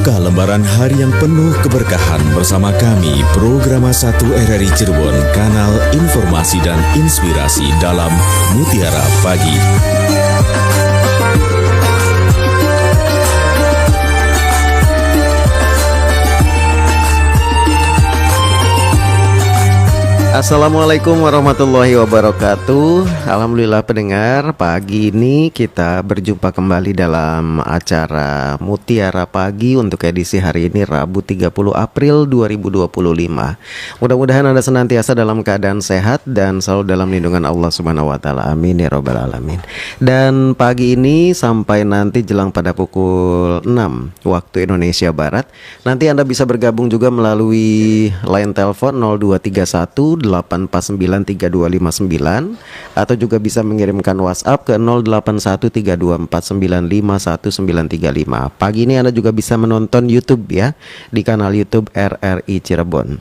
Buka lembaran hari yang penuh keberkahan bersama kami, Programa 1 RRI Cirebon, kanal informasi dan inspirasi dalam Mutiara Pagi. Assalamualaikum warahmatullahi wabarakatuh. Alhamdulillah pendengar, pagi ini kita berjumpa kembali dalam acara Mutiara Pagi untuk edisi hari ini Rabu 30 April 2025. Mudah-mudahan Anda senantiasa dalam keadaan sehat dan selalu dalam lindungan Allah Subhanahu wa taala. Amin ya rabbal alamin. Dan pagi ini sampai nanti jelang pada pukul 6 waktu Indonesia Barat, nanti Anda bisa bergabung juga melalui line telepon 0231 8493259 atau juga bisa mengirimkan WhatsApp ke 081324951935. Pagi ini Anda juga bisa menonton YouTube ya di kanal YouTube RRI Cirebon.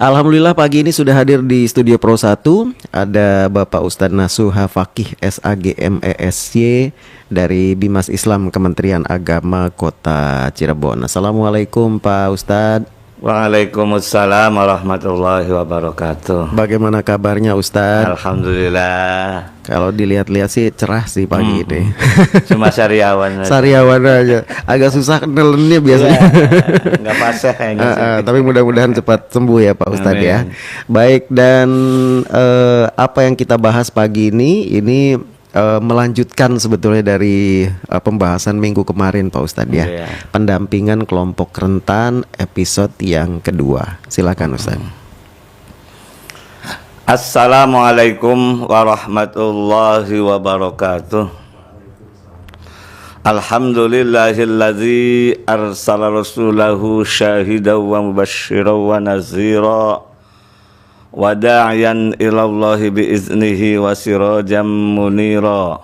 Alhamdulillah pagi ini sudah hadir di Studio Pro 1 ada Bapak Ustadz Nasuha Fakih SAGMESY dari Bimas Islam Kementerian Agama Kota Cirebon. Assalamualaikum Pak Ustadz. Waalaikumsalam warahmatullahi wabarakatuh. Bagaimana kabarnya Ustadz? Alhamdulillah. Kalau dilihat-lihat sih cerah sih pagi ini. Cuma sariawan aja. Sariawan aja. Agak susah nelennya biasanya. Nggak pasah kayaknya. Tapi mudah-mudahan cepat sembuh ya Pak Ustadz ya. Baik, dan apa yang kita bahas pagi ini melanjutkan sebetulnya dari pembahasan minggu kemarin Pak Ustadz ya. Pendampingan kelompok rentan episode yang kedua. Silakan Ustadz. Assalamualaikum warahmatullahi wabarakatuh. Alhamdulillahilladzi arsala rasulahu syahidan wa mubasysyiran wa nazira wa da'iyan ilallahi biiznihi wa sirajan munira.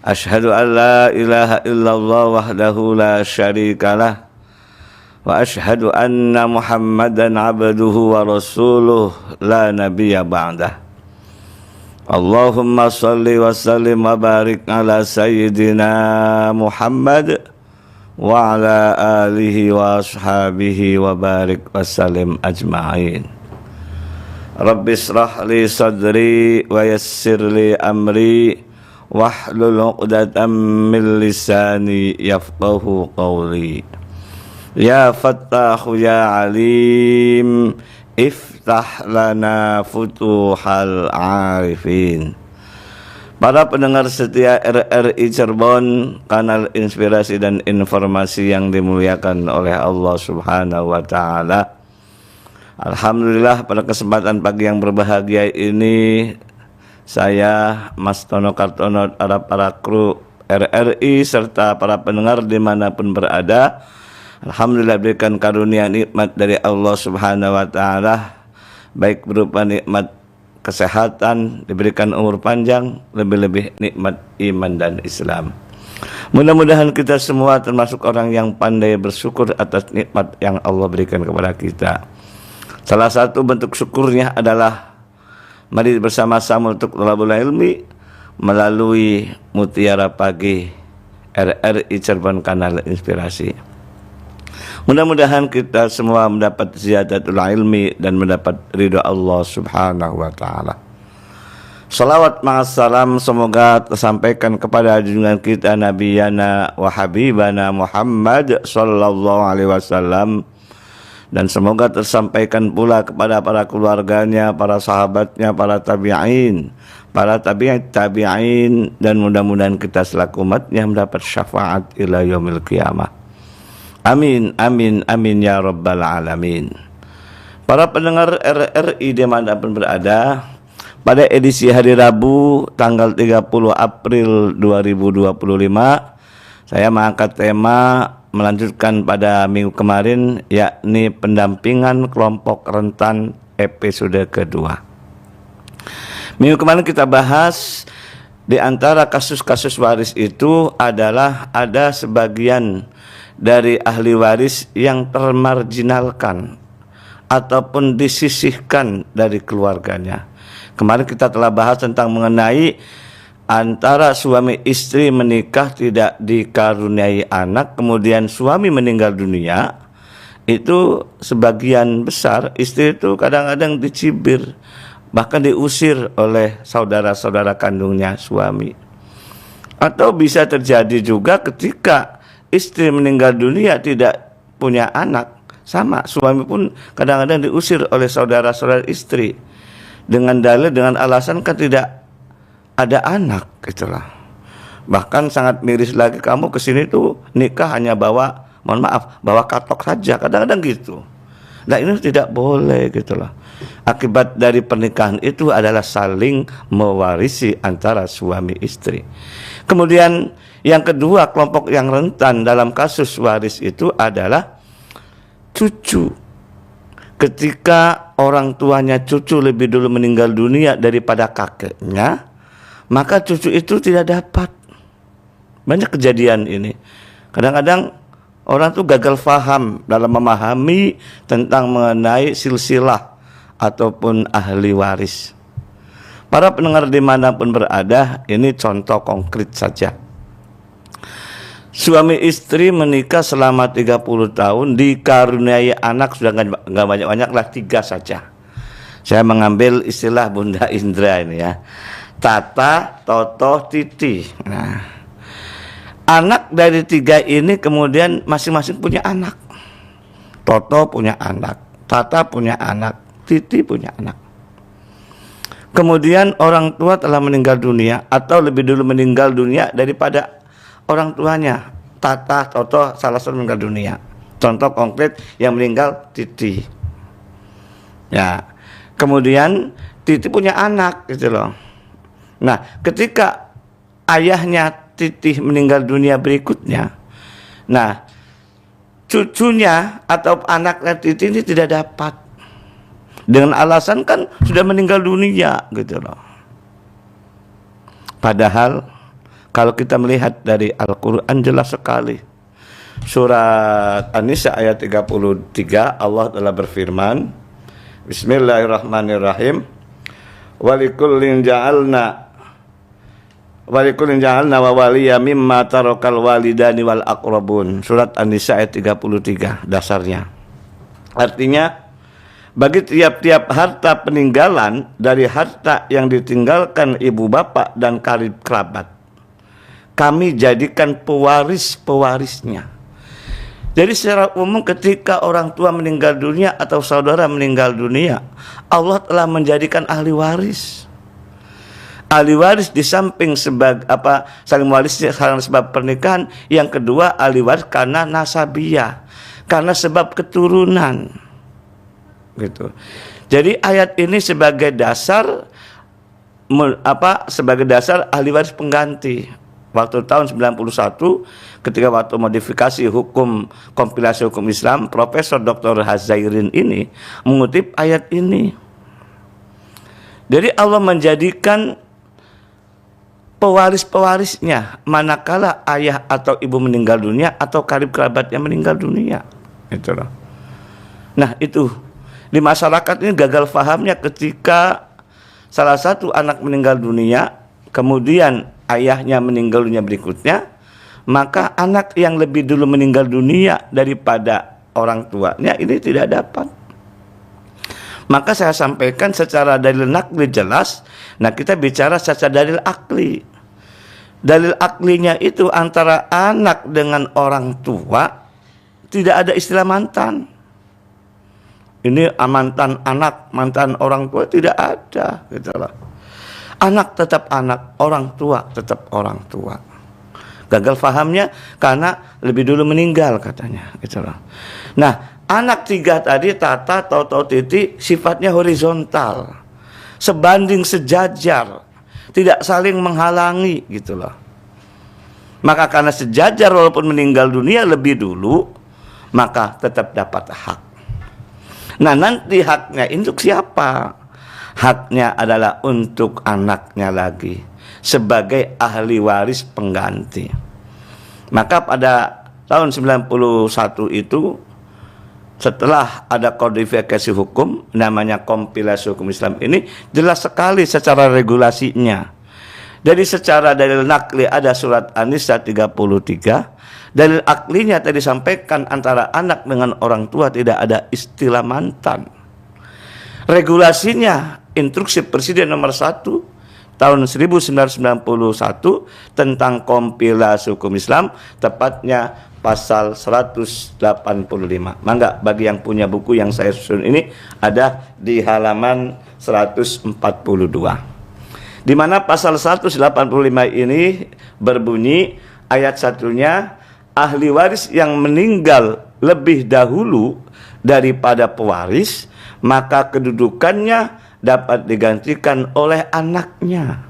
Ashhadu an la ilaha illallah wahdahu la syarikalah wa ashhadu anna Muhammadan abduhu wa rasuluh la nabiyya ba'dah. Allahumma salli wa sallim wa barik ala sayyidina Muhammad wa ala alihi wa ashabihi wa barik wa sallim ajma'in. Rabbi israh li sadri wa yassir li amri wahlul 'uqdatam min lisani yafqahu qawli. Ya Fattahu ya Alim iftah lana futuhal arifin. Para pendengar setia RRI Cirebon, kanal inspirasi dan informasi yang dimuliakan oleh Allah Subhanahu wa taala. Alhamdulillah pada kesempatan pagi yang berbahagia ini saya Mas Tono Kartono, para kru RRI serta para pendengar dimanapun berada, alhamdulillah berikan karunia nikmat dari Allah Subhanahu wa taala, baik berupa nikmat kesehatan, diberikan umur panjang, lebih-lebih nikmat iman dan Islam. Mudah-mudahan kita semua termasuk orang yang pandai bersyukur atas nikmat yang Allah berikan kepada kita. Salah satu bentuk syukurnya adalah mari bersama-sama untuk thalabul ilmi melalui Mutiara Pagi RRI Cirebon kanal inspirasi. Mudah-mudahan kita semua mendapat ziyadatul ilmi dan mendapat ridha Allah Subhanahu wa taala. Salawat ma'assalam semoga tersampaikan kepada junjungan kita Nabiyana wa Habibana Muhammad sallallahu alaihi wasallam, dan semoga tersampaikan pula kepada para keluarganya, para sahabatnya, para tabi'in, para tabi'in, dan mudah-mudahan kita selaku umatnya mendapat syafaat ila yaumil qiyamah. Amin, amin, amin ya rabbal alamin. Para pendengar RRI dimanapun berada, pada edisi hari Rabu tanggal 30 April 2025, saya mengangkat tema melanjutkan pada minggu kemarin, yakni pendampingan kelompok rentan episode kedua. Minggu kemarin kita bahas di antara kasus-kasus waris itu adalah ada sebagian dari ahli waris yang termarginalkan ataupun disisihkan dari keluarganya. Kemarin kita telah bahas tentang mengenai antara suami istri menikah tidak dikaruniai anak, kemudian suami meninggal dunia, itu sebagian besar istri itu kadang-kadang dicibir, bahkan diusir oleh saudara-saudara kandungnya suami. Atau bisa terjadi juga ketika istri meninggal dunia tidak punya anak, sama suami pun kadang-kadang diusir oleh saudara-saudara istri dengan dalil, dengan alasan kan tidak ada anak, gitulah. Bahkan sangat miris lagi, kamu kesini tuh nikah hanya bawa, mohon maaf, bawa katok saja, kadang-kadang gitu. Nah ini tidak boleh, gitulah. Akibat dari pernikahan itu adalah saling mewarisi antara suami istri. Kemudian yang kedua, kelompok yang rentan dalam kasus waris itu adalah cucu. Ketika orang tuanya cucu lebih dulu meninggal dunia daripada kakeknya, maka cucu itu tidak dapat. Banyak kejadian ini. Kadang-kadang orang tuh gagal faham dalam memahami tentang mengenai silsilah ataupun ahli waris. Para pendengar dimanapun berada, ini contoh konkret saja. Suami istri menikah selama 30 tahun, dikaruniai anak sudah nggak banyak-banyak lah, 3 saja. Saya mengambil istilah Bunda Indra ini ya. Tata, Toto, Titi. Nah, anak dari 3 ini kemudian masing-masing punya anak. Toto punya anak, Tata punya anak, Titi punya anak. Kemudian orang tua telah meninggal dunia atau lebih dulu meninggal dunia daripada orang tuanya. Tata, Toto salah satu meninggal dunia. Contoh konkret yang meninggal Titi. Ya. Kemudian Titi punya anak gitu loh. Nah, ketika ayahnya Titi meninggal dunia berikutnya, nah cucunya atau anaknya Titi ini tidak dapat dengan alasan kan sudah meninggal dunia gitu loh. Padahal kalau kita melihat dari Al-Quran jelas sekali. Surat An-Nisa ayat 33, Allah telah berfirman, Bismillahirrahmanirrahim. Walikullin ja'alna wa waliya mimma tarakal walidani wal aqrabun. Surat An-Nisa ayat 33 dasarnya. Artinya, bagi tiap-tiap harta peninggalan dari harta yang ditinggalkan ibu bapak dan karib kerabat, kami jadikan pewaris-pewarisnya. Jadi secara umum ketika orang tua meninggal dunia atau saudara meninggal dunia, Allah telah menjadikan ahli waris. Ahli waris di samping sebagai saling waris karena sebab pernikahan, yang kedua ahli waris karena nasabiyah, karena sebab keturunan. Gitu. Jadi ayat ini sebagai dasar sebagai dasar ahli waris pengganti. Waktu tahun 91 ketika waktu modifikasi hukum kompilasi hukum Islam, Profesor Dr. Hazairin ini mengutip ayat ini. Jadi Allah menjadikan pewaris-pewarisnya manakala ayah atau ibu meninggal dunia atau karib kerabatnya meninggal dunia. Itu loh. Nah, itu di masyarakat ini gagal fahamnya ketika salah satu anak meninggal dunia, kemudian ayahnya meninggal dunia berikutnya, maka anak yang lebih dulu meninggal dunia daripada orang tuanya ini tidak dapat. Maka saya sampaikan secara dalil nakli jelas. Nah, kita bicara secara dalil akli. Dalil aklinya itu antara anak dengan orang tua tidak ada istilah mantan. Ini mantan anak, mantan orang tua tidak ada, gitu loh. Anak tetap anak, orang tua tetap orang tua. Gagal fahamnya karena lebih dulu meninggal katanya, gitu loh. Nah, anak 3 tadi, Tata, Toto, Titi, sifatnya horizontal, sebanding sejajar, tidak saling menghalangi, gitu loh. Maka karena sejajar walaupun meninggal dunia lebih dulu, maka tetap dapat hak. Nah, nanti haknya untuk siapa? Haknya adalah untuk anaknya lagi sebagai ahli waris pengganti. Maka pada tahun 91 itu, setelah ada kodifikasi hukum namanya kompilasi hukum Islam ini, jelas sekali secara regulasinya. Jadi secara dalil nakli ada surat An-Nisa 33. Dalil aklinya tadi disampaikan antara anak dengan orang tua tidak ada istilah mantan. Regulasinya instruksi Presiden nomor 1 tahun 1991 tentang kompilasi hukum Islam, tepatnya pasal 185. Mangga bagi yang punya buku yang saya susun ini ada di halaman 142. Di mana pasal 185 ini berbunyi ayat satunya, ahli waris yang meninggal lebih dahulu daripada pewaris, maka kedudukannya dapat digantikan oleh anaknya,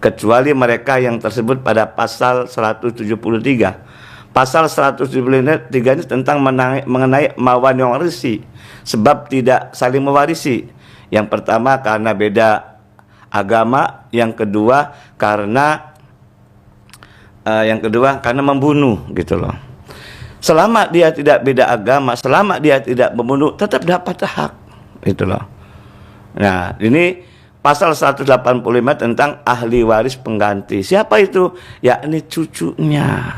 kecuali mereka yang tersebut pada pasal 173. Pasal 173 ini tentang mengenai mawani warisi, sebab tidak saling mewarisi. Yang pertama karena beda agama, yang kedua karena membunuh gitu loh. Selama dia tidak beda agama, selama dia tidak membunuh, tetap dapat hak itu loh. Nah, ini pasal 185 tentang ahli waris pengganti. Siapa itu? Yakni cucunya.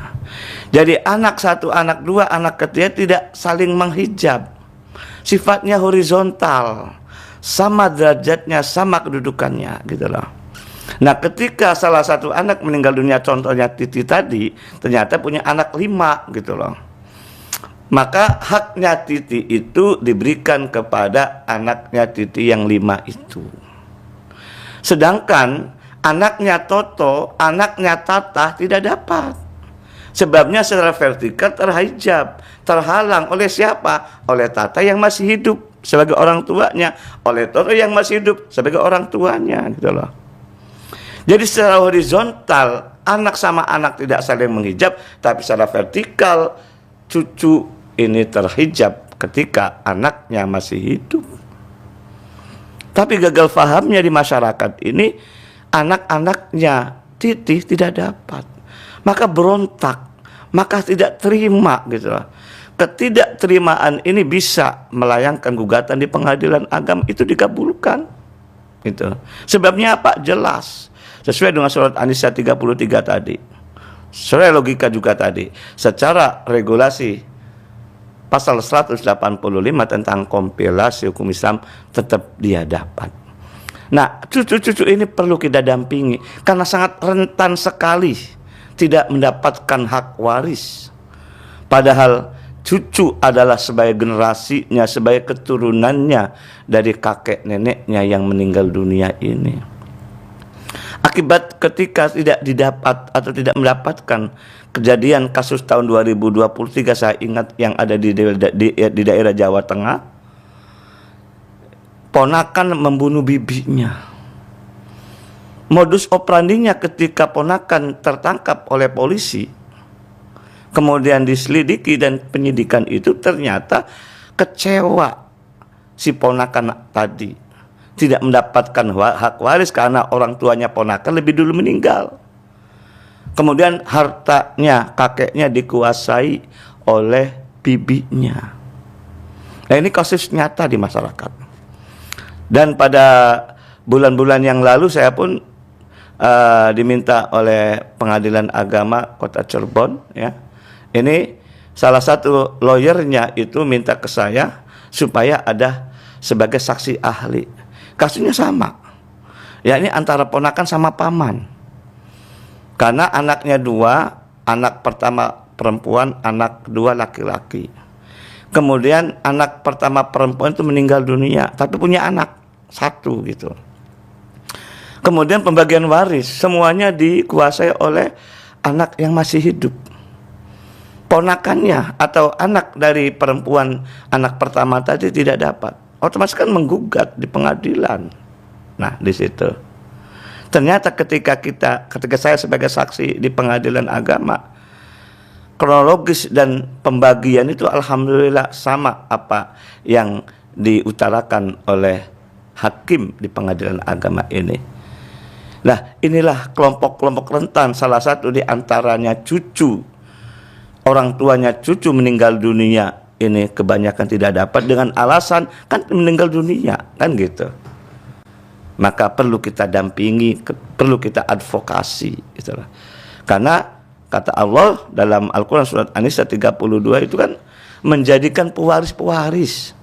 Jadi anak satu, anak dua, anak ketiga tidak saling menghijab. Sifatnya horizontal, sama derajatnya, sama kedudukannya gitu loh. Nah, ketika salah satu anak meninggal dunia, contohnya Titi tadi, ternyata punya anak 5 gitu loh. Maka haknya Titi itu diberikan kepada anaknya Titi yang 5 itu. Sedangkan anaknya Toto, anaknya Tata tidak dapat. Sebabnya secara vertikal terhijab, terhalang oleh siapa? Oleh Tata yang masih hidup sebagai orang tuanya, oleh Toto yang masih hidup sebagai orang tuanya gitu loh. Jadi secara horizontal anak sama anak tidak saling menghijab, tapi secara vertikal cucu ini terhijab ketika anaknya masih hidup. Tapi gagal fahamnya di masyarakat ini, anak-anaknya Titi tidak dapat, maka berontak, maka tidak terima gitu loh. Ketidakterimaan ini bisa melayangkan gugatan di pengadilan agama, itu dikabulkan gitu. Sebabnya apa? Jelas. Sesuai dengan surat An-Nisa 33 tadi. Sesuai logika juga tadi. Secara regulasi pasal 185 tentang kompilasi hukum Islam tetap dia dapat. Nah, cucu-cucu ini perlu kita dampingi karena sangat rentan sekali tidak mendapatkan hak waris. Padahal cucu adalah sebagai generasinya, sebagai keturunannya dari kakek neneknya yang meninggal dunia ini. Akibat ketika tidak didapat atau tidak mendapatkan, kejadian kasus tahun 2023 saya ingat yang ada di daerah Jawa Tengah, ponakan membunuh bibinya. Modus operandinya ketika ponakan tertangkap oleh polisi, kemudian diselidiki dan penyidikan itu ternyata kecewa si ponakan tadi tidak mendapatkan hak waris karena orang tuanya ponakan lebih dulu meninggal. Kemudian hartanya kakeknya dikuasai oleh bibinya. Nah, ini kasus nyata di masyarakat. Dan pada bulan-bulan yang lalu saya pun diminta oleh Pengadilan Agama Kota Cirebon, ya. Ini salah satu lawyernya itu minta ke saya supaya ada sebagai saksi ahli. Kasusnya sama, ya, ini antara ponakan sama paman. Karena anaknya 2, anak pertama perempuan, anak kedua laki-laki. Kemudian anak pertama perempuan itu meninggal dunia, tapi punya anak 1 gitu. Kemudian pembagian waris semuanya dikuasai oleh anak yang masih hidup. Ponakannya atau anak dari perempuan anak pertama tadi tidak dapat. Otomatis kan menggugat di pengadilan. Nah, di situ ternyata ketika saya sebagai saksi di pengadilan agama, kronologis dan pembagian itu alhamdulillah sama apa yang diutarakan oleh hakim di pengadilan agama ini. Nah, inilah kelompok-kelompok rentan, salah satu di antaranya cucu. Orang tuanya cucu meninggal dunia, ini kebanyakan tidak dapat dengan alasan kan meninggal dunia, kan gitu. maka perlu kita dampingi, perlu kita advokasi itulah. Karena kata Allah dalam Al-Quran surat An-Nisa 32 itu kan menjadikan pewaris-pewaris.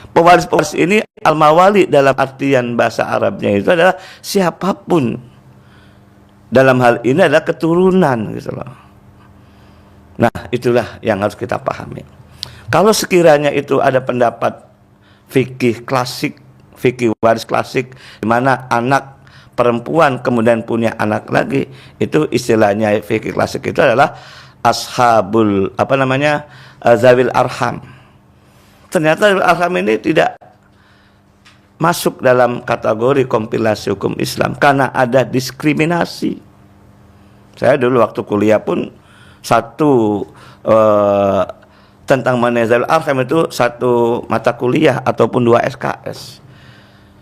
Pewaris-pewaris ini al-mawali dalam artian bahasa Arabnya itu adalah siapapun. Dalam hal ini adalah keturunan gitu loh. Nah, itulah yang harus kita pahami. Kalau sekiranya itu ada pendapat fikih klasik, fikih waris klasik, di mana anak perempuan kemudian punya anak lagi, itu istilahnya fikih klasik itu adalah ashabul zawil arham. Ternyata zawil arham ini tidak masuk dalam kategori kompilasi hukum Islam karena ada diskriminasi. Saya dulu waktu kuliah pun satu tentang mengenai zawil arham itu satu mata kuliah ataupun 2 SKS.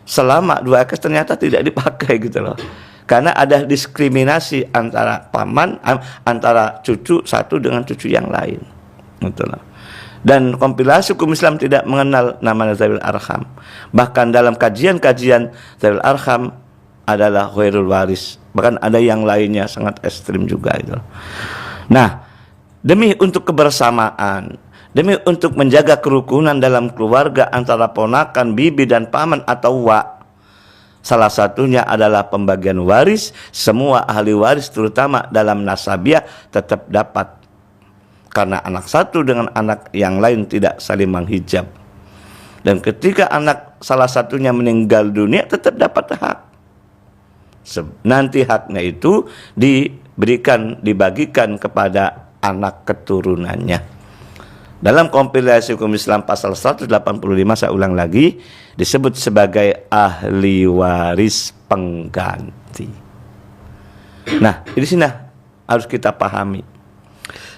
Selama 2 SKS ternyata tidak dipakai gitu loh. Karena ada diskriminasi antara paman, antara cucu satu dengan cucu yang lain. Gitu loh. Dan kompilasi hukum Islam tidak mengenal nama zawil arham. Bahkan dalam kajian-kajian zawil arham adalah ghairul waris. Bahkan ada yang lainnya sangat ekstrim juga itu. Nah, demi untuk kebersamaan, demi untuk menjaga kerukunan dalam keluarga antara ponakan, bibi dan paman atau wa, salah satunya adalah pembagian waris. Semua ahli waris terutama dalam nasabiah tetap dapat, karena anak satu dengan anak yang lain tidak saling menghijab. Dan ketika anak salah satunya meninggal dunia tetap dapat hak. Nanti haknya itu dibagikan kepada anak keturunannya. Dalam kompilasi hukum Islam pasal 185, saya ulang lagi, disebut sebagai ahli waris pengganti. Nah, di sini harus kita pahami.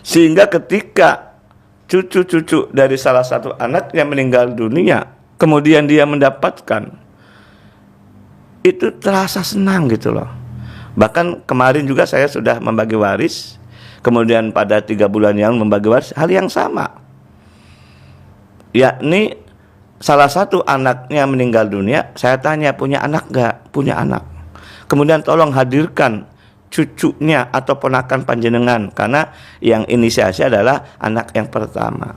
Sehingga ketika cucu-cucu dari salah satu anak yang meninggal dunia, kemudian dia mendapatkan, itu terasa senang gitu loh. Bahkan kemarin juga saya sudah membagi waris, kemudian pada 3 bulan yang membagi waris, hal yang sama. Yakni salah satu anaknya meninggal dunia, saya tanya punya anak gak? Punya anak. Kemudian tolong hadirkan cucunya atau ponakan panjenengan, karena yang inisiasi adalah anak yang pertama.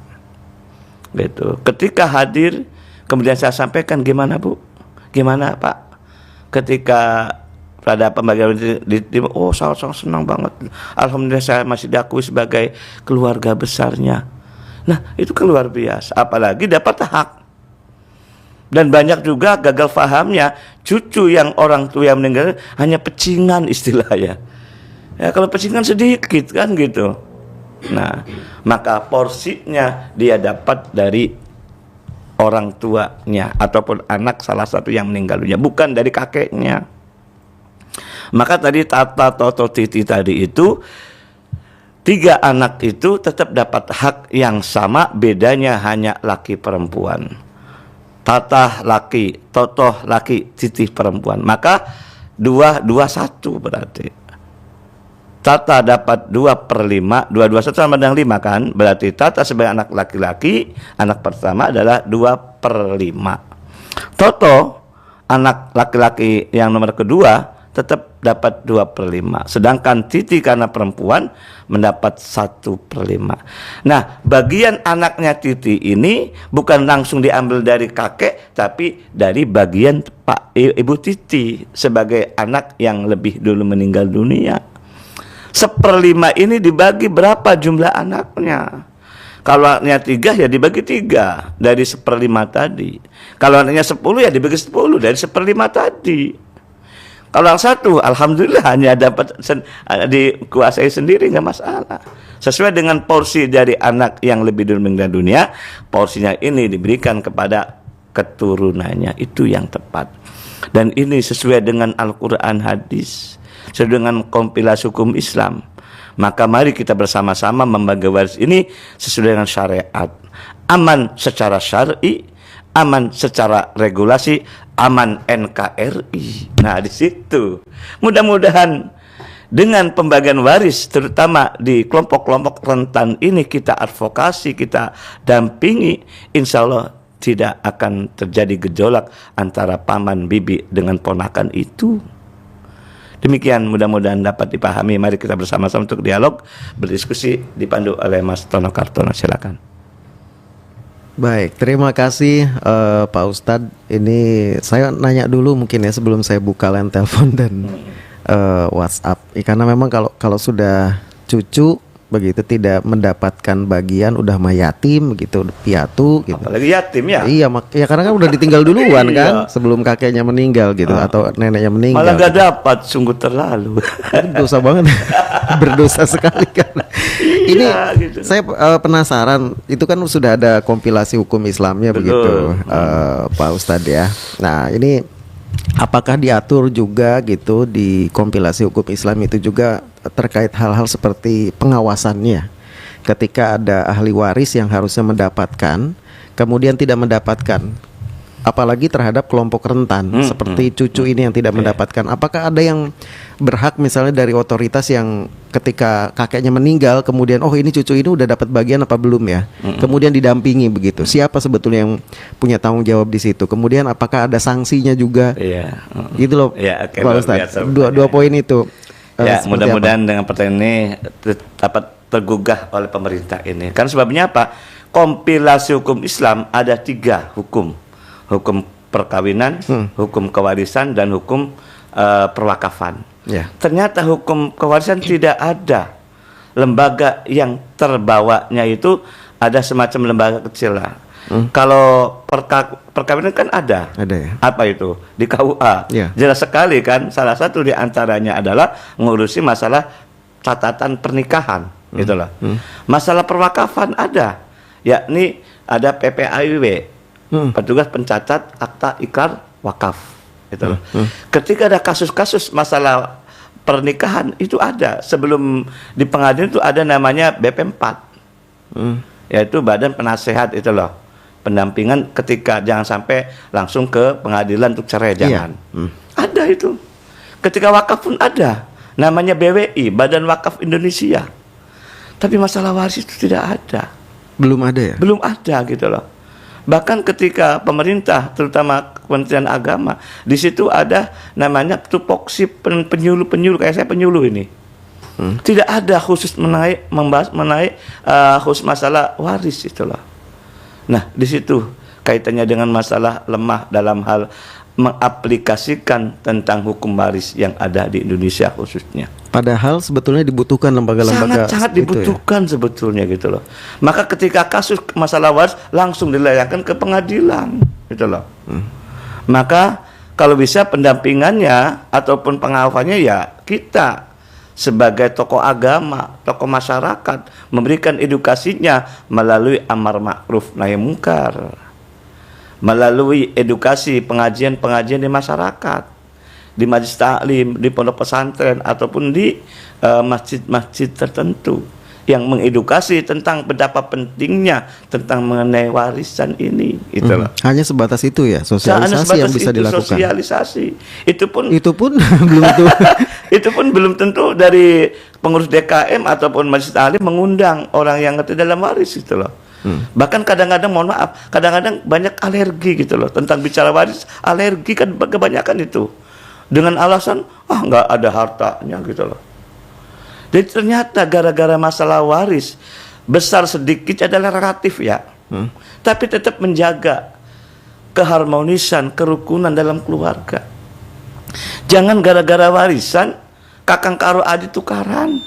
Gitu. Ketika hadir, kemudian saya sampaikan, gimana Bu? Gimana Pak? Ketika pada pembagian oh sangat senang banget. Alhamdulillah saya masih diakui sebagai keluarga besarnya. Nah, itu kan luar biasa. Apalagi dapat hak. Dan banyak juga gagal fahamnya, cucu yang orang tua yang meninggal hanya pecingan istilahnya. Ya, kalau pecingan sedikit kan gitu. Nah, maka porsinya dia dapat dari orang tuanya ataupun anak salah satu yang meninggal dunia, bukan dari kakeknya. Maka tadi Tata, Toto, Titi tadi itu 3 anak itu tetap dapat hak yang sama, bedanya hanya laki perempuan. Tata laki, Toto laki, Titi perempuan. Maka 2-1 berarti. Tata dapat 2/5, 2/1 sama dengan 5 kan? Berarti Tata sebagai anak laki-laki, anak pertama adalah 2/5. Toto, anak laki-laki yang nomor kedua, tetap dapat 2/5. Sedangkan Titi karena perempuan mendapat 1/5. Nah, bagian anaknya Titi ini bukan langsung diambil dari kakek, tapi dari bagian Ibu Titi sebagai anak yang lebih dulu meninggal dunia. 1/5 ini dibagi berapa jumlah anaknya? Kalau anaknya 3 ya dibagi 3 dari 1/5 tadi. Kalau anaknya 10 ya dibagi 10 dari 1/5 tadi. Kalau yang 1 alhamdulillah hanya dapat dikuasai sendiri, nggak masalah. Sesuai dengan porsi dari anak yang lebih dulu meninggal dunia, porsinya ini diberikan kepada keturunannya, itu yang tepat. Dan ini sesuai dengan Al-Quran, hadis, sesuai dengan kompilasi hukum Islam. Maka mari kita bersama-sama membagi waris ini sesuai dengan syariat. Aman secara syar'i, aman secara regulasi, aman NKRI. Nah, di situ mudah-mudahan dengan pembagian waris terutama di kelompok-kelompok rentan ini kita advokasi, kita dampingi, insya Allah tidak akan terjadi gejolak antara paman bibi dengan ponakan itu. Demikian mudah-mudahan dapat dipahami. Mari kita bersama-sama untuk dialog, berdiskusi, dipandu oleh Mas Tono Kartono. Silakan. Baik, terima kasih Pak Ustadz. Ini saya nanya dulu mungkin ya sebelum saya buka line telepon dan WhatsApp. Karena memang kalau sudah cucu begitu tidak mendapatkan bagian udah mah yatim begitu, piatu gitu. Apalagi yatim ya. Iya, ya karena kan udah ditinggal duluan Iya. kan sebelum kakeknya meninggal gitu atau neneknya meninggal. Malah gak dapat, sungguh terlalu. Itu dosa banget. Berdosa sekali kan. Ini gitu. saya penasaran, itu kan sudah ada kompilasi hukum Islamnya Betul. begitu Pak Ustadz ya. Nah, ini apakah diatur juga gitu di kompilasi hukum Islam itu juga terkait hal-hal seperti pengawasannya ketika ada ahli waris yang harusnya mendapatkan kemudian tidak mendapatkan, apalagi terhadap kelompok rentan seperti cucu ini yang tidak mendapatkan, apakah ada yang berhak misalnya dari otoritas yang ketika kakeknya meninggal kemudian oh ini cucu ini udah dapat bagian apa belum ya, kemudian didampingi begitu, siapa sebetulnya yang punya tanggung jawab di situ, kemudian apakah ada sanksinya juga? Iya. Gitu loh Iya, oke, Pak luar Ustadz. biasa. Dua poin itu Ya, seperti mudah-mudahan dengan pertanyaan ini dapat tergugah oleh pemerintah ini. Kan sebabnya apa? Kompilasi hukum Islam ada 3 hukum. Hukum perkawinan, hukum kewarisan, dan hukum perwakafan. Ya. Ternyata hukum kewarisan tidak ada. Lembaga yang terbawanya itu ada semacam lembaga kecil lah. Kalau perkawinan kan ada. Ada ya. Apa itu? Di KUA. Ya. Jelas sekali kan, salah satu di antaranya adalah ngurusi masalah catatan pernikahan, gitu loh. Masalah perwakafan ada, yakni ada PPAIW, petugas pencatat akta ikrar wakaf, gitu loh. Ketika ada kasus-kasus masalah pernikahan itu ada, sebelum di pengadilan itu ada namanya BP4, yaitu Badan Penasehat itu loh. Pendampingan ketika jangan sampai langsung ke pengadilan untuk cerai, jangan. Ada itu. Ketika wakaf pun ada, namanya BWI, Badan Wakaf Indonesia. Tapi masalah waris itu tidak ada. Belum ada ya? Belum ada gitu loh. Bahkan ketika pemerintah, terutama Kementerian Agama, di situ ada namanya tupoksi penyuluh kayak saya penyuluh ini. Tidak ada khusus membahas mengenai khusus masalah waris itu loh. Nah, di situ kaitannya dengan masalah lemah dalam hal mengaplikasikan tentang hukum waris yang ada di Indonesia khususnya. Padahal sebetulnya dibutuhkan lembaga-lembaga Sangat itu dibutuhkan sebetulnya gitu loh. Maka ketika kasus masalah waris langsung dilayangkan ke pengadilan gitu loh. Maka kalau bisa pendampingannya ataupun pengawasannya ya kita sebagai tokoh agama, tokoh masyarakat memberikan edukasinya melalui amar ma'ruf nahi mungkar, melalui edukasi pengajian-pengajian di masyarakat, di majelis taklim, di pondok pesantren ataupun di masjid-masjid tertentu yang mengedukasi tentang betapa pentingnya tentang mengenai warisan ini, itu loh. hanya sebatas itu ya, sosialisasi yang bisa dilakukan. Sosialisasi itu pun belum tentu. itu pun belum tentu dari pengurus DKM ataupun majelis taklim mengundang orang yang ngerti dalam waris itu loh. Bahkan kadang-kadang mohon maaf, kadang-kadang banyak alergi gitu loh tentang bicara waris, alergi kan kebanyakan itu dengan alasan nggak ada hartanya gitu loh. Jadi ternyata gara-gara masalah waris besar sedikit adalah relatif ya, tapi tetap menjaga keharmonisan, kerukunan dalam keluarga. Jangan gara-gara warisan kakang karo adi tukaran.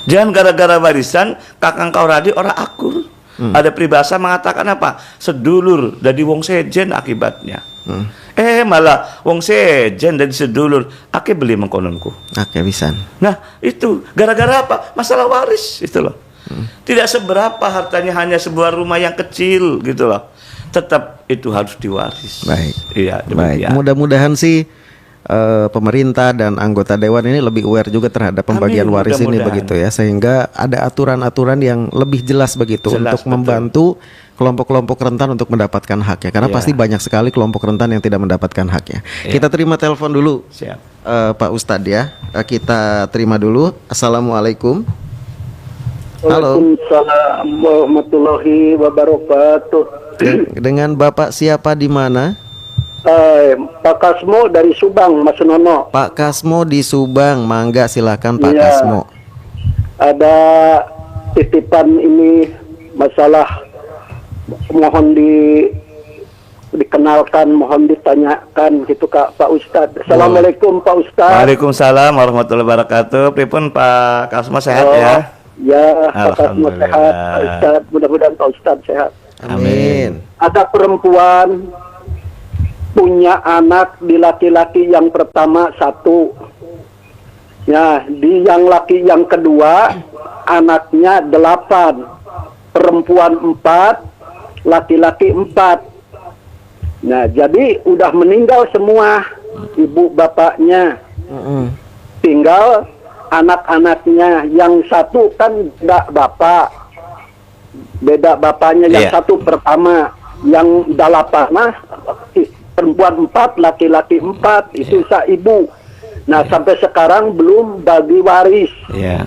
Jangan gara-gara warisan kakang karo adi ora akur. Ada peribahasa mengatakan apa? Sedulur dari wong sejen akibatnya. Malah wong sejen dari sedulur ake beli mengkononku. Oke, bisa. Nah itu gara-gara apa? Masalah waris itu loh. Tidak seberapa hartanya, hanya sebuah rumah yang kecil gitu loh. Tetap itu harus diwaris. Baik. Iya, Baik. demikian. Mudah-mudahan sih pemerintah dan anggota dewan ini lebih aware juga terhadap pembagian Amin, waris ini mudah-mudahan. begitu ya, sehingga ada aturan-aturan yang lebih jelas begitu Jelas, untuk membantu kelompok-kelompok rentan untuk mendapatkan haknya, karena Iya. pasti banyak sekali kelompok rentan yang tidak mendapatkan haknya. Kita terima telepon dulu. Siap. Pak Ustadz ya, kita terima dulu. Assalamualaikum. Halo. Waalaikumsalam warahmatullahi wabarakatuh. Dengan Bapak siapa di mana? Pak Kasmo dari Subang, Mas Nono. Pak Kasmo di Subang, mangga silakan Pak Iya. Kasmo. Ada titipan ini masalah, mohon dikenalkan, mohon ditanyakan gitu Kak Pak Ustadz. Assalamualaikum Pak Ustadz. Waalaikumsalam warahmatullahi wabarakatuh. Pripun Pak Kasmo sehat ya? Ya, Pak Kasmo Alhamdulillah. sehat, Pak Ustadz. Mudah-mudahan Pak Ustadz sehat. Amin. Ada perempuan punya anak di laki-laki yang pertama 1. Ya, di yang laki yang kedua anaknya 8, perempuan 4, laki-laki 4. Nah, jadi udah meninggal semua ibu bapaknya. Tinggal anak-anaknya, yang 1 kan beda bapaknya, yang Iya. 1 pertama, yang 8 perempuan 4, laki-laki 4, itu ibu. Nah, sampai sekarang belum bagi waris. Iya.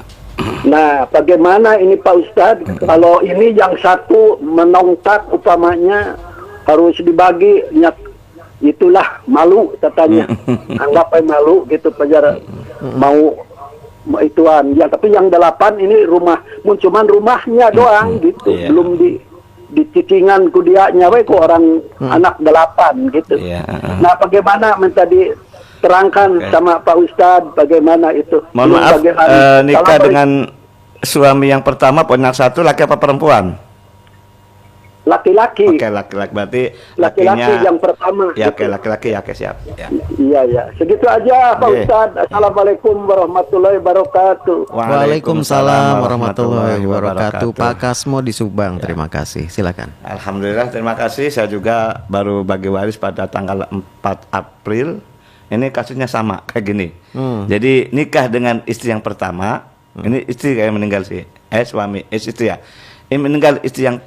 Nah, bagaimana ini Pak Ustadz? Kalau ini yang 1 menongkak umpamanya harus dibagi, itulah malu katanya. Anggap aja malu gitu penjara mau ituan. Ya, tapi yang 8 ini cuman rumahnya doang gitu. Iya. Belum di cicingan kudianya we ku orang anak 8 gitu. Iya. Nah, bagaimana minta diterangkan sama Pak Ustadz bagaimana itu? Mohon Belum maaf, bagi hari. nikah Assalamualaikum. dengan suami yang pertama punya 1, laki apa perempuan? Laki-laki. Oke, laki-laki berarti Laki-laki lakinya. yang pertama. Ya, gitu. oke, laki-laki ya, oke, siap. Ya. Iya, ya. Segitu aja Pak Oke. Ustadz. Assalamualaikum warahmatullahi wabarakatuh. Waalaikumsalam warahmatullahi wabarakatuh. Pak Kasmo di Subang, terima kasih. Silakan. Alhamdulillah, terima kasih. Saya juga baru bagi waris pada tanggal 4 April. Ini kasusnya sama kayak gini. Jadi nikah dengan istri yang pertama, ini istri kayak meninggal sih. Suami, istri ya. Ini meninggal istri yang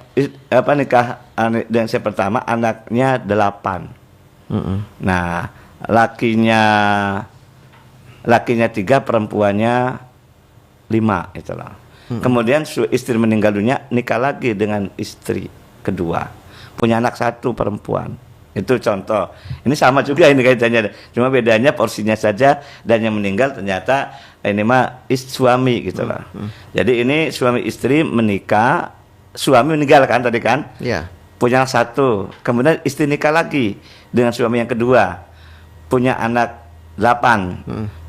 nikah dengan istri pertama, anaknya 8. Nah, lakinya 3, perempuannya 5, itulah. Kemudian istri meninggal dunia, nikah lagi dengan istri kedua, punya anak 1 perempuan. Itu contoh. Ini sama juga ini kaitannya, cuma bedanya porsinya saja, dan yang meninggal ternyata ini mah suami gitu lah. Jadi ini suami istri menikah, suami meninggal kan tadi kan? Ya. Punya anak 1, kemudian istri nikah lagi dengan suami yang kedua, punya anak 8,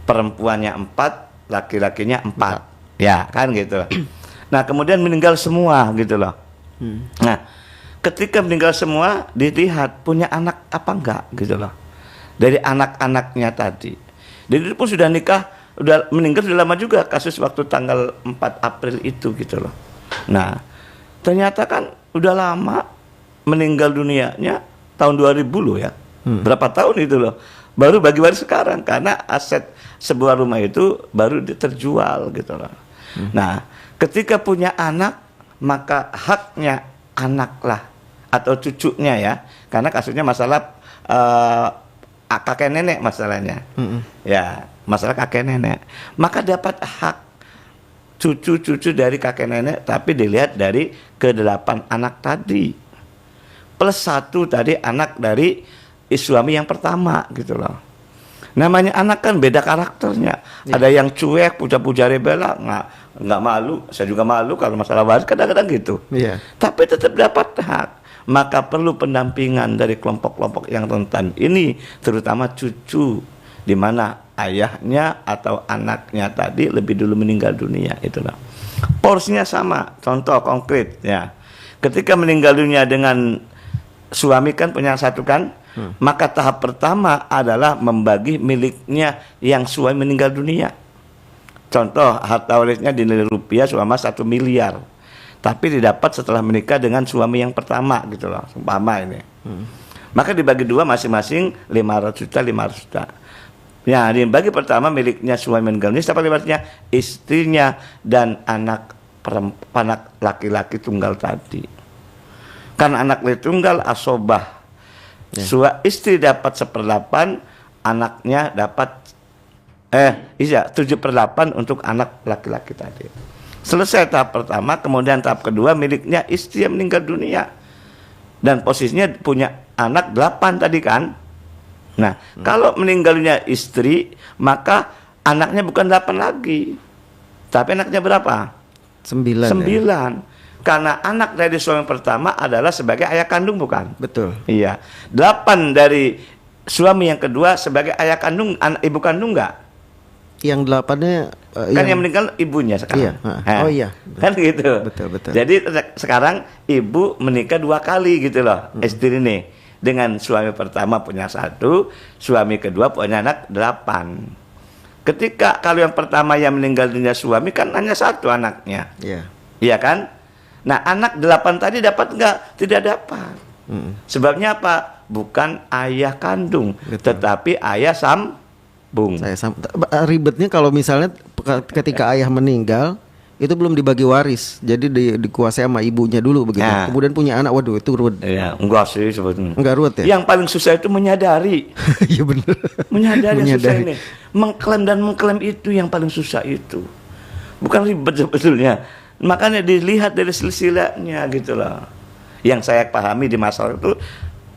perempuannya 4, laki-lakinya 4, ya kan gitu. Nah, kemudian meninggal semua gitu loh. Nah, ketika meninggal semua dilihat punya anak apa enggak gitu loh, dari anak-anaknya tadi. Jadi pun sudah nikah, udah meninggal sudah lama juga, kasus waktu tanggal 4 April itu gitu loh. Nah, ternyata kan udah lama, meninggal dunianya tahun 2000 loh ya. Berapa tahun itu loh, baru bagi waris sekarang, karena aset sebuah rumah itu baru terjual gitu loh. Nah, ketika punya anak, maka haknya anak lah atau cucunya ya, karena kasusnya masalah kakek nenek masalahnya. Ya, masalah kakek nenek, maka dapat hak cucu-cucu dari kakek nenek, tapi dilihat dari ke-8 anak tadi plus 1 tadi anak dari suami yang pertama gitu loh. Namanya anak kan beda karakternya. Ada yang cuek, puja-puja rebela, nggak malu. Saya juga malu kalau masalah waris kadang-kadang gitu. Iya. Tapi tetap dapat hak. Maka perlu pendampingan dari kelompok-kelompok yang rentan ini, terutama cucu, di mana ayahnya atau anaknya tadi lebih dulu meninggal dunia, itulah. Porsinya sama. Contoh konkret ya. Ketika meninggal dunia dengan suami kan punya 1 kan, maka tahap pertama adalah membagi miliknya yang suami meninggal dunia. Contoh, harta warisnya dinilai rupiah selama 1 miliar, tapi didapat setelah menikah dengan suami yang pertama gitu loh, umpama ini. Maka dibagi 2 masing-masing 500 juta, 500 juta. Ya, dibagi pertama miliknya suami meninggal dunia, siapa libatnya? Istrinya dan anak laki-laki tunggal tadi. Karena anak tunggal asobah, istri dapat 1/8, anaknya dapat 7/8 untuk anak laki-laki tadi. Selesai tahap pertama, kemudian tahap kedua miliknya istri yang meninggal dunia. dan posisinya punya anak 8 tadi kan. Nah, kalau meninggalnya istri, maka anaknya bukan 8 lagi, tapi anaknya berapa? 9. 9. Karena anak dari suami pertama adalah sebagai ayah kandung, bukan? Betul. Iya. 8 dari suami yang kedua sebagai ayah kandung, ibu kandung enggak? Yang 8-nya Kan yang meninggal ibunya sekarang. Iya. Oh iya. Kan gitu. Betul. Jadi sekarang ibu menikah 2 kali gitu loh, istri ini. Dengan suami pertama punya 1, suami kedua punya anak 8. Ketika kalau yang pertama yang meninggal dunia suami kan hanya 1 anaknya. Iya. Iya kan? Nah, anak 8 tadi dapat enggak? Tidak dapat. Sebabnya apa? Bukan ayah kandung, tetapi ayah sambung. Ribetnya kalau misalnya ketika ayah meninggal itu belum dibagi waris, jadi dikuasai sama ibunya dulu begitu. Nah. Kemudian punya anak, waduh itu ruwet. Ya, enggak sih sebetulnya. Enggak ruwet ya? Yang paling susah itu menyadari. Iya benar. Menyadari yang susah ini. Mengklaim itu yang paling susah itu. Bukan ribet sebetulnya. Makanya dilihat dari silsilahnya gitu loh. Yang saya pahami di masalah itu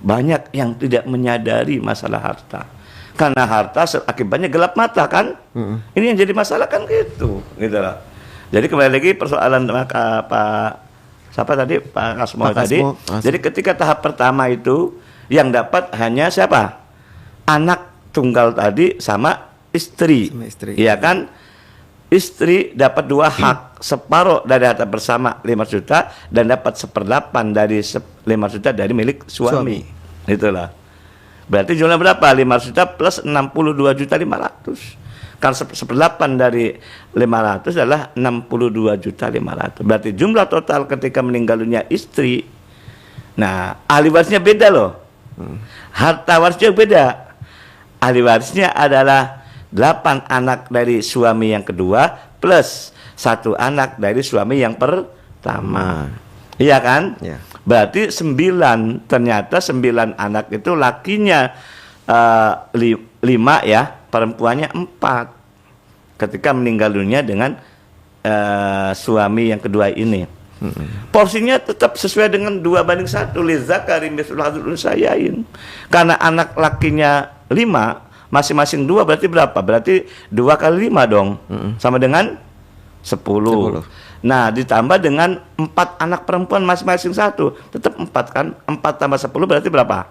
banyak yang tidak menyadari masalah harta. Karena harta akibatnya gelap mata kan. Ini yang jadi masalah kan gitu loh. Jadi kembali lagi persoalan Pak siapa tadi, Pak Kasmo tadi. Jadi ketika tahap pertama itu yang dapat hanya siapa? Anak tunggal tadi sama istri. Iya kan? Istri dapat 2 hak, separuh dari harta bersama 5 juta dan dapat 1/8 dari 5 juta dari milik suami. Itulah. Berarti jumlah berapa? 5 juta plus 62 juta 500. Karena 1/8 dari 500 adalah 62 juta 500. Berarti jumlah total ketika meninggal dunia istri. Nah, ahli warisnya beda loh. Harta warisnya beda. Ahli warisnya adalah 8 anak dari suami yang kedua plus 1 anak dari suami yang pertama. Iya kan? Ya. Berarti 9, ternyata 9 anak itu lakinya 5 ya, perempuannya 4 ketika meninggal dunia dengan suami yang kedua ini. Porsinya tetap sesuai dengan 2/1 lidzakari mithlul hadzil unsayain. Karena anak lakinya 5, masing-masing 2 berarti berapa? Berarti 2 kali 5 dong. Sama dengan 10. Nah, ditambah dengan 4 anak perempuan masing-masing 1, tetap 4 kan? 4 tambah 10 berarti berapa?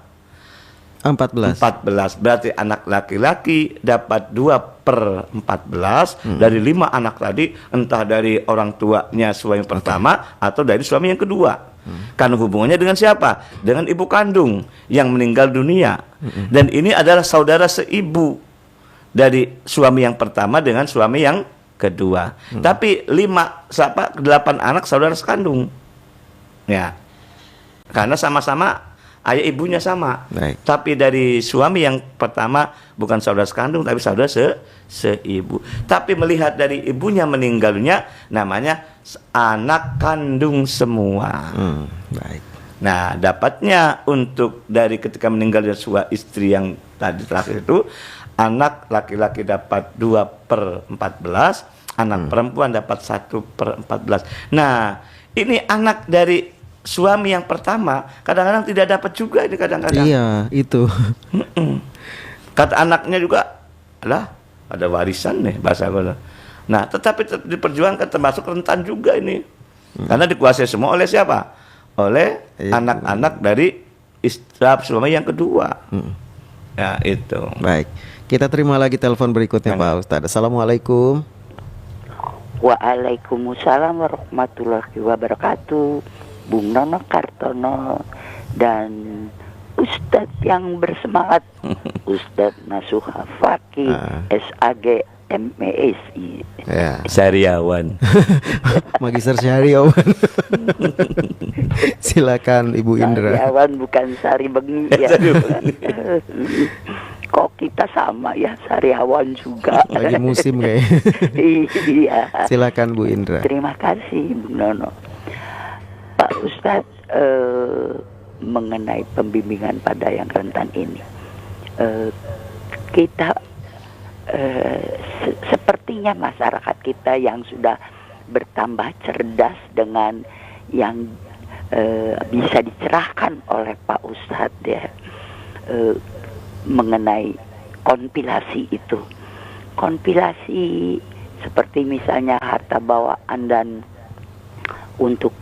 14. 14. Berarti anak laki-laki dapat 2/14 dari 5 anak tadi, entah dari orang tuanya suami pertama atau dari suami yang kedua. Karena hubungannya dengan siapa? Dengan ibu kandung yang meninggal dunia. Dan ini adalah saudara seibu dari suami yang pertama dengan suami yang kedua. Tapi 8 anak saudara sekandung. Ya. Karena sama-sama ayah ibunya sama. Baik. Tapi dari suami yang pertama bukan saudara sekandung tapi saudara seibu. Tapi melihat dari ibunya meninggalnya namanya anak kandung semua. Baik. Nah, dapatnya untuk dari ketika meninggalnya istri yang tadi terakhir itu, anak laki-laki dapat 2/14, anak perempuan dapat 1/14. Nah, ini anak dari suami yang pertama kadang-kadang tidak dapat juga ini kadang-kadang. Iya, itu. Kata anaknya juga, lah ada warisan nih bahasa gue. Nah, tetapi tetap diperjuangkan termasuk rentan juga ini. Karena dikuasai semua oleh siapa? Oleh anak-anak dari istri suami yang kedua. Ya, itu. Baik. Kita terima lagi telepon berikutnya Pak Ustadz. Assalamualaikum. Waalaikumsalam warahmatullahi wabarakatuh. Bung Nono Kartono dan Ustadz yang bersemangat, Ustadz Nasuha Fakih SAG MESI. Ya. Sariawan. Magister Syariawan. Silakan Ibu Indra. Sariawan bukan Sari Bengi ya. Kok kita sama ya, Sariawan juga. Lagi musim kayaknya. Iya. Silakan Bu Indra. Terima kasih Bung Nono. Pak Ustadz, mengenai pembimbingan pada yang rentan ini, kita sepertinya masyarakat kita yang sudah bertambah cerdas dengan yang bisa dicerahkan oleh Pak Ustadz ya, mengenai kompilasi itu. Kompilasi seperti misalnya harta bawaan dan untuk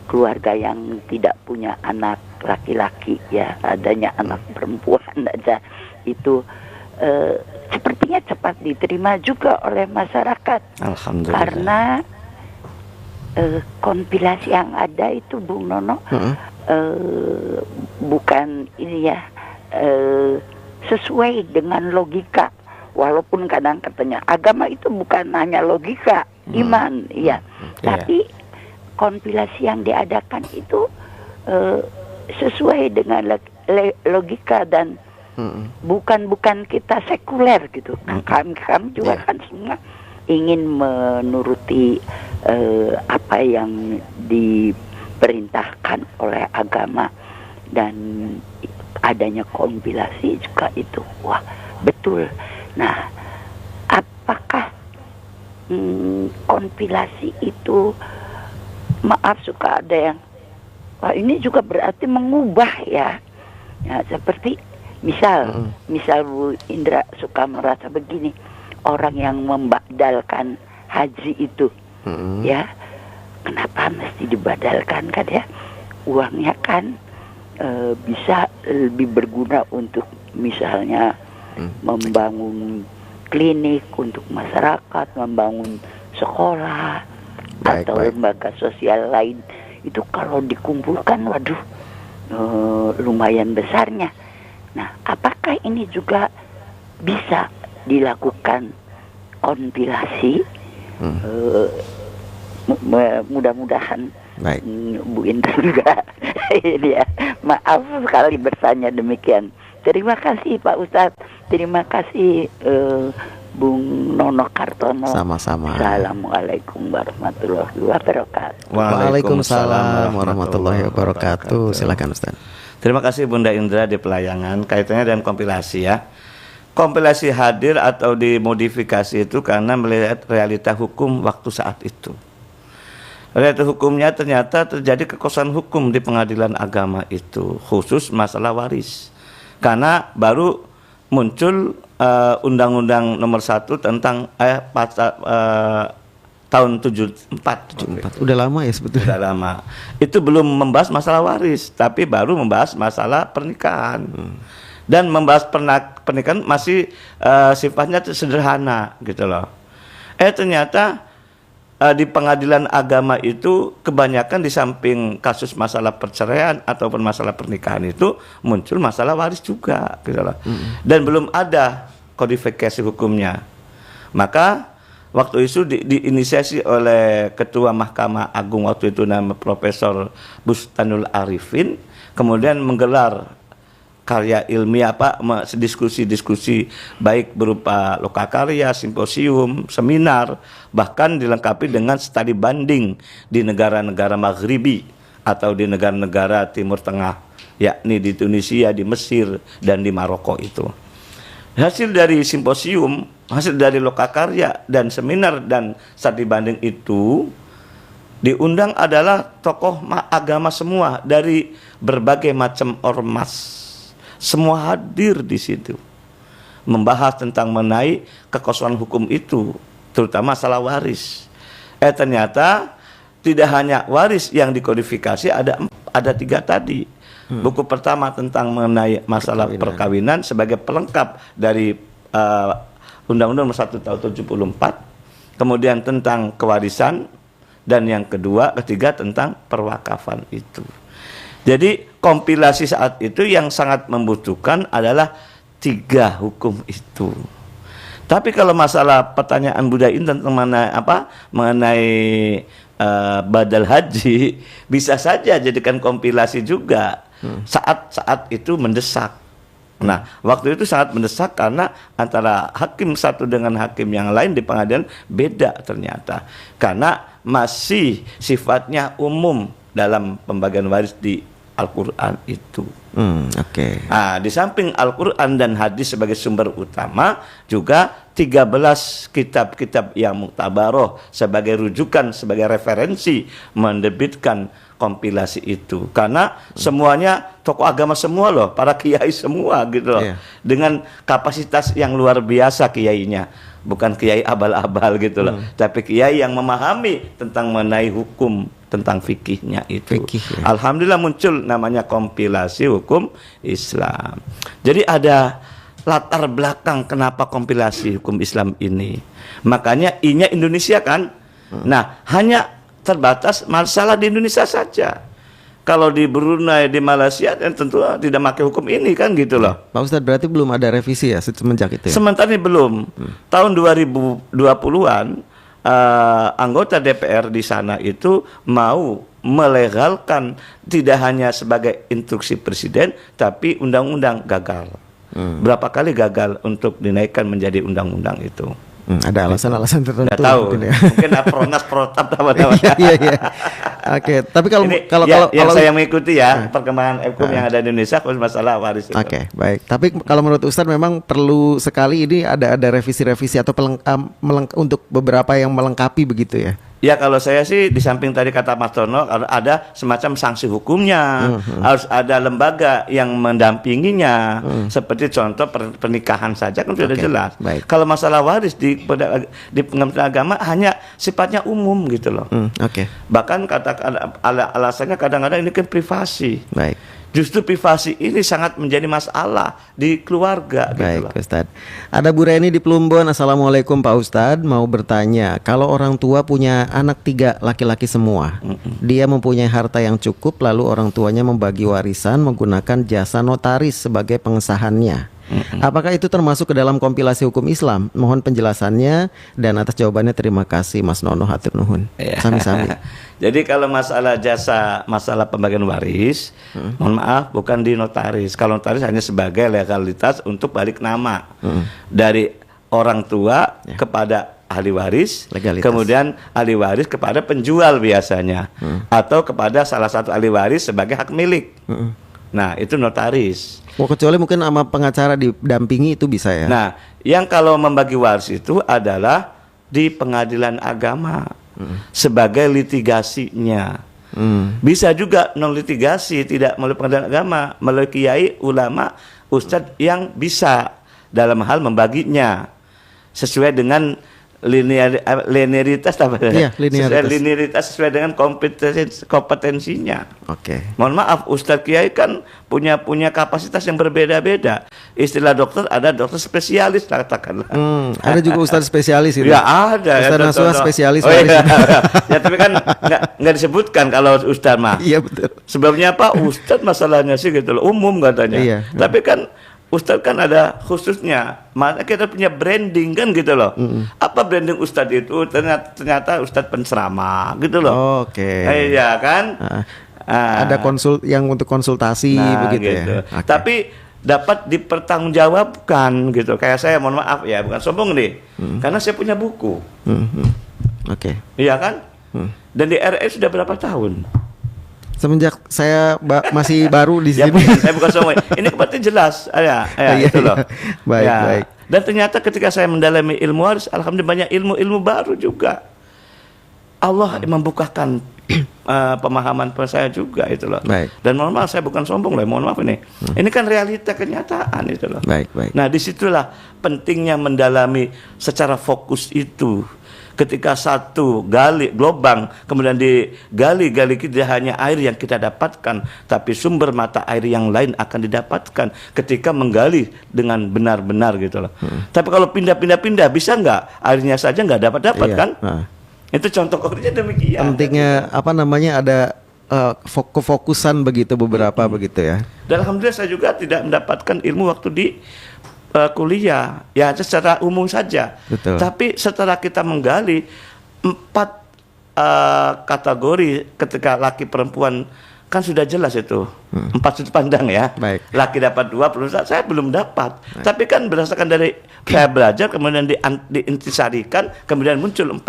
keluarga yang tidak punya anak laki-laki ya, adanya anak perempuan aja itu sepertinya cepat diterima juga oleh masyarakat. Alhamdulillah. Karena kompilasi yang ada itu Bung Nono bukan ini ya, sesuai dengan logika. Walaupun kadang katanya agama itu bukan hanya logika, iman, ya. Tapi kompilasi yang diadakan itu sesuai dengan logika dan bukan kita sekuler gitu. Kami juga kan semua ingin menuruti apa yang diperintahkan oleh agama, dan adanya kompilasi juga itu wah betul. Nah, apakah kompilasi itu, maaf suka ada yang wah ini juga berarti mengubah ya, seperti misal Bu Indra suka merasa begini, orang yang membadalkan haji itu ya, kenapa mesti dibadalkan kan ya, uangnya kan bisa lebih berguna untuk misalnya membangun klinik untuk masyarakat, membangun sekolah atau lembaga sosial lain. Itu kalau dikumpulkan waduh lumayan besarnya. Nah, apakah ini juga bisa dilakukan kompilasi? Mudah-mudahan Bu Indra juga ini ya, maaf sekali bertanya demikian. Terima kasih Pak Ustadz, terima kasih Bung Nono Kartono. Sama-sama. Assalamualaikum warahmatullahi wabarakatuh. Waalaikumsalam warahmatullahi wabarakatuh. Silakan Ustaz. Terima kasih Bunda Indra di pelayangan kaitannya dengan kompilasi ya. Kompilasi hadir atau dimodifikasi itu karena melihat realita hukum waktu saat itu. Realita hukumnya ternyata terjadi kekosongan hukum di pengadilan agama itu, khusus masalah waris. Karena baru muncul Undang-Undang Nomor 1 tentang tahun 74. Udah lama ya sebetulnya. Udah lama. Itu belum membahas masalah waris, tapi baru membahas masalah pernikahan. Dan membahas pernikahan masih sifatnya sederhana gitu loh. Ternyata di pengadilan agama itu kebanyakan di samping kasus masalah perceraian ataupun masalah pernikahan itu muncul masalah waris juga gitu loh. Dan belum ada kodifikasi hukumnya. Maka waktu itu diinisiasi oleh Ketua Mahkamah Agung waktu itu nama Profesor Bustanul Arifin, kemudian menggelar karya ilmiah diskusi-diskusi baik berupa lokakarya, simposium, seminar, bahkan dilengkapi dengan studi banding di negara-negara Maghribi atau di negara-negara Timur Tengah, yakni di Tunisia, di Mesir, dan di Maroko itu. Hasil dari simposium, hasil dari lokakarya dan seminar dan studi banding itu diundang adalah tokoh agama semua dari berbagai macam ormas. Semua hadir di situ, membahas tentang mengenai kekosongan hukum itu, terutama masalah waris. Ternyata tidak hanya waris yang dikodifikasi, ada 3 tadi. Buku pertama tentang mengenai masalah perkawinan sebagai pelengkap dari Undang-Undang Nomor 1 Tahun 74, kemudian tentang kewarisan, dan yang ketiga tentang perwakafan itu. Jadi kompilasi saat itu yang sangat membutuhkan adalah 3 hukum itu. Tapi kalau masalah pertanyaan Bunda Indra tentang mengenai badal haji, bisa saja jadikan kompilasi juga saat itu mendesak. Nah, waktu itu sangat mendesak karena antara hakim satu dengan hakim yang lain di pengadilan beda ternyata. Karena masih sifatnya umum dalam pembagian waris di Al-Quran itu. Oke. Nah, di samping Al-Quran dan hadis sebagai sumber utama, juga 13 kitab-kitab yang muktabaroh sebagai rujukan, sebagai referensi menerbitkan kompilasi itu. Karena semuanya tokoh agama semua loh, para kiai semua gitu loh. Dengan kapasitas yang luar biasa kiainya. Bukan kiai abal-abal gitu loh, tapi kiai yang memahami tentang mengenai hukum, tentang fikihnya itu. Alhamdulillah muncul namanya kompilasi hukum Islam. Jadi ada latar belakang kenapa kompilasi hukum Islam ini. Makanya I-nya Indonesia kan. Nah, hanya terbatas masalah di Indonesia saja. Kalau di Brunei, di Malaysia, tentu tidak pakai hukum ini kan gitu loh. Pak Ustadz, berarti belum ada revisi ya semenjak itu ya? Sementara ini belum. Tahun 2020-an anggota DPR di sana itu mau melegalkan tidak hanya sebagai instruksi presiden, tapi undang-undang gagal. Berapa kali gagal untuk dinaikkan menjadi undang-undang itu? Ada alasan-alasan tertentu. Nggak tahu. Mungkin Pronas Protap apa-apa. Iya. Oke, tapi kalau saya mengikuti ya perkembangan hukum yang ada di Indonesia khusus masalah waris itu. Oke, baik. Tapi kalau menurut Ustadz memang perlu sekali ini ada revisi-revisi atau untuk beberapa yang melengkapi begitu ya. Ya kalau saya sih di samping tadi kata Mas Tono ada semacam sanksi hukumnya, harus ada lembaga yang mendampinginya, seperti contoh pernikahan saja kan sudah jelas. Baik. Kalau masalah waris di Kementerian Agama hanya sifatnya umum gitu loh. Bahkan alasannya kadang-kadang ini kan privasi. Baik. Justru privasi ini sangat menjadi masalah di keluarga. Baik, gitu Ustadz. Ada Bu Reni di Plumbon. Assalamualaikum Pak Ustadz. Mau bertanya, kalau orang tua punya anak 3 laki-laki semua, dia mempunyai harta yang cukup, lalu orang tuanya membagi warisan menggunakan jasa notaris sebagai pengesahannya. Apakah itu termasuk ke dalam kompilasi hukum Islam? Mohon penjelasannya, dan atas jawabannya terima kasih Mas Nono, hatur nuhun. Sami-sami. Jadi kalau masalah pembagian waris, mohon maaf bukan di notaris. Kalau notaris hanya sebagai legalitas untuk balik nama dari orang tua kepada ahli waris, kemudian ahli waris kepada penjual biasanya, atau kepada salah satu ahli waris sebagai hak milik. Nah, itu notaris. Kecuali mungkin sama pengacara didampingi itu bisa ya. Nah, yang kalau membagi waris itu adalah di pengadilan agama sebagai litigasinya. Bisa juga non litigasi, tidak melalui pengadilan agama, melalui kiai, ulama, ustadz yang bisa dalam hal membaginya sesuai dengan linearitas sesuai dengan kompetensinya. Mohon maaf, Ustadz Kiai kan punya kapasitas yang berbeda-beda. Istilah dokter ada dokter spesialis katakanlah. Ada juga Ustadz spesialis itu. Ya ada. Ustadz Naswa spesialis. Ya tapi kan nggak disebutkan kalau Ustadz mah. Iya betul. Sebabnya apa? Ustadz masalahnya sih gitu loh, umum katanya. Iya. Tapi kan Ustadz kan ada khususnya, makanya kita punya branding kan gitu loh. Apa branding Ustadz itu? Ternyata Ustadz penceramah gitu loh. Iya kan? Ada yang untuk konsultasi begitu gitu. ya. Tapi dapat dipertanggungjawabkan gitu. Kayak saya, mohon maaf ya, bukan sombong nih, karena saya punya buku. Iya kan? Dan di RS sudah berapa tahun? Semenjak saya masih baru di sini. Saya bukan sombong. Ini kebetulan jelas, itu loh. Baik. Dan ternyata ketika saya mendalami ilmu waris, alhamdulillah banyak ilmu baru juga. Allah membukakan pemahaman saya juga itu loh. Dan mohon maaf, saya bukan sombong loh. Mohon maaf ini. Ini kan realita kenyataan itu loh. Nah, disitulah pentingnya mendalami secara fokus itu. Ketika satu lubang kemudian digali tidak hanya air yang kita dapatkan, tapi sumber mata air yang lain akan didapatkan ketika menggali dengan benar-benar gitu loh. Tapi kalau pindah-pindah bisa nggak? Airnya saja nggak dapat kan? Itu contoh konkretnya demikian. Pentingnya ada kefokusan begitu beberapa begitu ya. Dan alhamdulillah saya juga tidak mendapatkan ilmu waktu di kuliah ya, secara umum saja. Tapi setelah kita menggali 4 kategori, ketika laki perempuan kan sudah jelas itu 4 sudut pandang ya. Laki dapat 2, saya belum dapat. Tapi kan berdasarkan dari saya belajar kemudian diintisarikan, kemudian muncul 4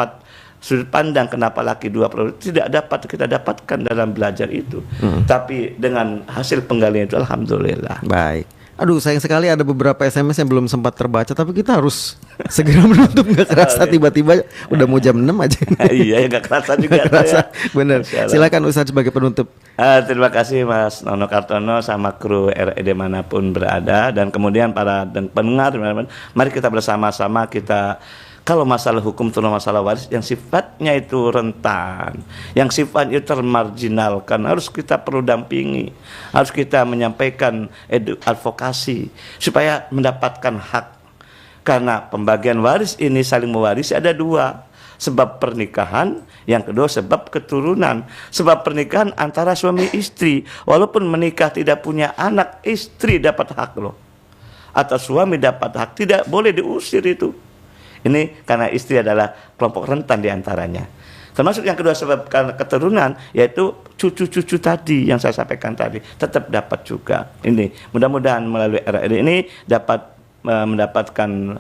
sudut pandang kenapa laki 2 periode tidak dapat kita dapatkan dalam belajar itu. Tapi dengan hasil penggalian itu alhamdulillah. Baik. Aduh, sayang sekali ada beberapa SMS yang belum sempat terbaca, tapi kita harus segera menutup. Nggak kerasa tiba-tiba udah mau jam 6 aja. Iya, nggak kerasa juga. Nggak kerasa, bener. Silakan Ustadz sebagai penutup. Terima kasih Mas Nono Kartono sama kru RED manapun berada, dan kemudian para pendengar, mari kita bersama-sama kita. Kalau masalah hukum turun masalah waris yang sifatnya itu rentan, yang sifatnya termarginalkan, harus kita perlu dampingi, harus kita menyampaikan advokasi supaya mendapatkan hak. Karena pembagian waris ini saling mewarisi ada 2. Sebab pernikahan, yang kedua sebab keturunan. Sebab pernikahan antara suami istri, walaupun menikah tidak punya anak, istri dapat hak loh, atau suami dapat hak, tidak boleh diusir itu. Ini karena istri adalah kelompok rentan diantaranya. Termasuk yang kedua sebab karena keturunan, yaitu cucu-cucu tadi yang saya sampaikan tadi tetap dapat juga. Ini mudah-mudahan melalui RRD ini dapat mendapatkan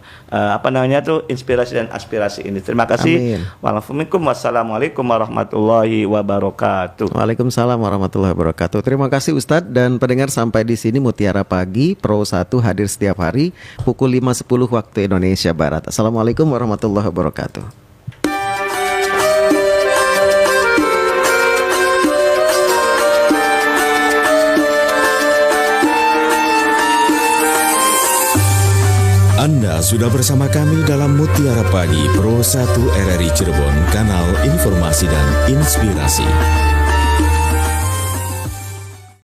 inspirasi dan aspirasi ini. Terima kasih. Wassalamualaikum warahmatullahi wabarakatuh. Waalaikumsalam warahmatullahi wabarakatuh. Terima kasih Ustadz dan pendengar, sampai di sini Mutiara Pagi Pro 1 hadir setiap hari pukul 5.10 waktu Indonesia Barat. Assalamualaikum warahmatullahi wabarakatuh. Anda sudah bersama kami dalam Mutiara Pagi Pro 1 RRI Cirebon, kanal informasi dan inspirasi.